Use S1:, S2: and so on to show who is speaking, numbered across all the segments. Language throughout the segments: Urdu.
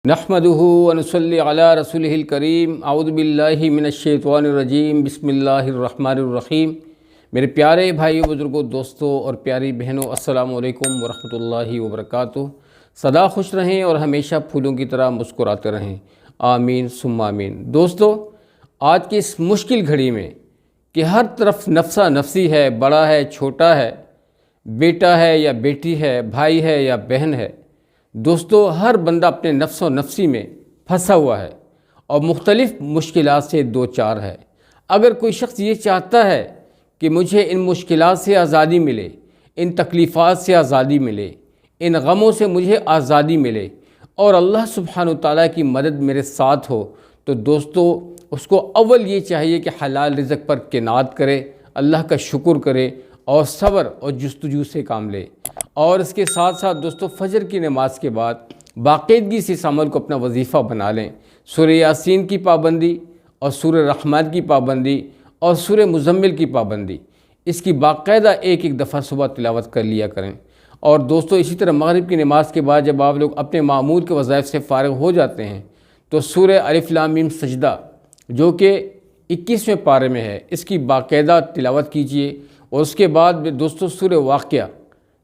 S1: نحمدہ ونصلی علی رسولہ الکریم اعوذ باللہ من الشیطان الرجیم بسم اللہ الرحمن الرحیم۔ میرے پیارے بھائیو، بزرگوں، دوستوں اور پیاری بہنوں، السلام علیکم ورحمۃ اللہ وبرکاتہ۔ سدا خوش رہیں اور ہمیشہ پھولوں کی طرح مسکراتے رہیں، آمین ثم آمین۔ دوستو، آج کی اس مشکل گھڑی میں کہ ہر طرف نفسا نفسی ہے، بڑا ہے چھوٹا ہے، بیٹا ہے یا بیٹی ہے، بھائی ہے یا بہن ہے، دوستو ہر بندہ اپنے نفس و نفسی میں پھنسا ہوا ہے اور مختلف مشکلات سے دو چار ہے۔ اگر کوئی شخص یہ چاہتا ہے کہ مجھے ان مشکلات سے آزادی ملے، ان تکلیفات سے آزادی ملے، ان غموں سے مجھے آزادی ملے اور اللہ سبحانہ وتعالیٰ کی مدد میرے ساتھ ہو، تو دوستو اس کو اول یہ چاہیے کہ حلال رزق پر قناعت کرے، اللہ کا شکر کرے اور صبر اور جستجو سے کام لے۔ اور اس کے ساتھ ساتھ دوستو فجر کی نماز کے بعد باقاعدگی سے اس عمل کو اپنا وظیفہ بنا لیں۔ سورہ یاسین کی پابندی اور سورہ رحمن کی پابندی اور سورہ مزمل کی پابندی، اس کی باقاعدہ ایک ایک دفعہ صبح تلاوت کر لیا کریں۔ اور دوستو اسی طرح مغرب کی نماز کے بعد جب آپ لوگ اپنے معمول کے وظائف سے فارغ ہو جاتے ہیں تو سورہ الف لام میم سجدہ جو کہ 21ویں پارے میں ہے، اس کی باقاعدہ تلاوت کیجئے۔ اور اس کے بعد دوستو سورہ واقعہ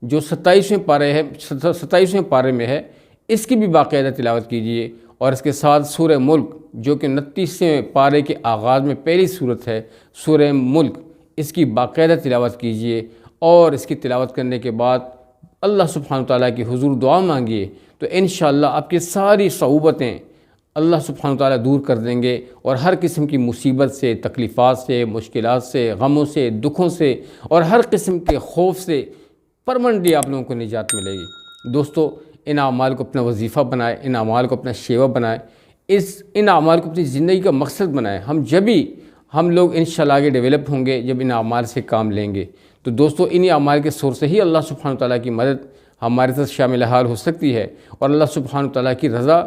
S1: جو 27ویں پارے میں ہے، اس کی بھی باقاعدہ تلاوت کیجئے۔ اور اس کے ساتھ سورہ ملک جو کہ 29ویں پارے کے آغاز میں پہلی سورت ہے، سورہ ملک، اس کی باقاعدہ تلاوت کیجئے۔ اور اس کی تلاوت کرنے کے بعد اللہ سبحانہ وتعالیٰ کی حضور دعا مانگیے، تو انشاءاللہ آپ کی ساری صعوبتیں اللہ سبحانہ وتعالیٰ دور کر دیں گے اور ہر قسم کی مصیبت سے، تکلیفات سے، مشکلات سے، غموں سے، دکھوں سے اور ہر قسم کے خوف سے پرمنٹلی آپ لوگوں کو نجات ملے گی۔ دوستو ان اعمال کو اپنا وظیفہ بنائیں، ان اعمال کو اپنا شیوہ بنائیں، ان اعمال کو اپنی زندگی کا مقصد بنائیں۔ ہم لوگ انشاءاللہ آگے ڈیولپ ہوں گے جب ان اعمال سے کام لیں گے۔ تو دوستو انہی اعمال کے سور سے ہی اللہ سبحانہ وتعالیٰ کی مدد ہمارے ساتھ شامل حال ہو سکتی ہے، اور اللہ سبحانہ وتعالیٰ کی رضا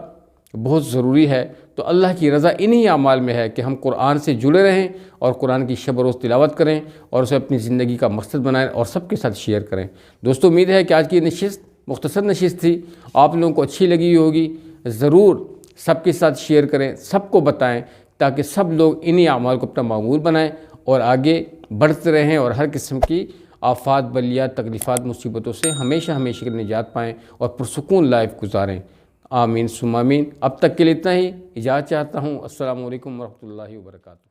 S1: بہت ضروری ہے۔ تو اللہ کی رضا انہی اعمال میں ہے کہ ہم قرآن سے جڑے رہیں اور قرآن کی شب و روز تلاوت کریں اور اسے اپنی زندگی کا مقصد بنائیں اور سب کے ساتھ شیئر کریں۔ دوستو امید ہے کہ آج کی نشست مختصر نشست تھی، آپ لوگوں کو اچھی لگی ہوگی۔ ضرور سب کے ساتھ شیئر کریں، سب کو بتائیں تاکہ سب لوگ انہی اعمال کو اپنا معمول بنائیں اور آگے بڑھتے رہیں اور ہر قسم کی آفات، بلیات، تکلیفات، مصیبتوں سے ہمیشہ کے لیے نجات پائیں اور پرسکون لائف گزاریں، آمین ثم آمین۔ اب تک کے لیے اتنا ہی، اجازت چاہتا ہوں۔ السلام علیکم ورحمۃ اللہ وبرکاتہ۔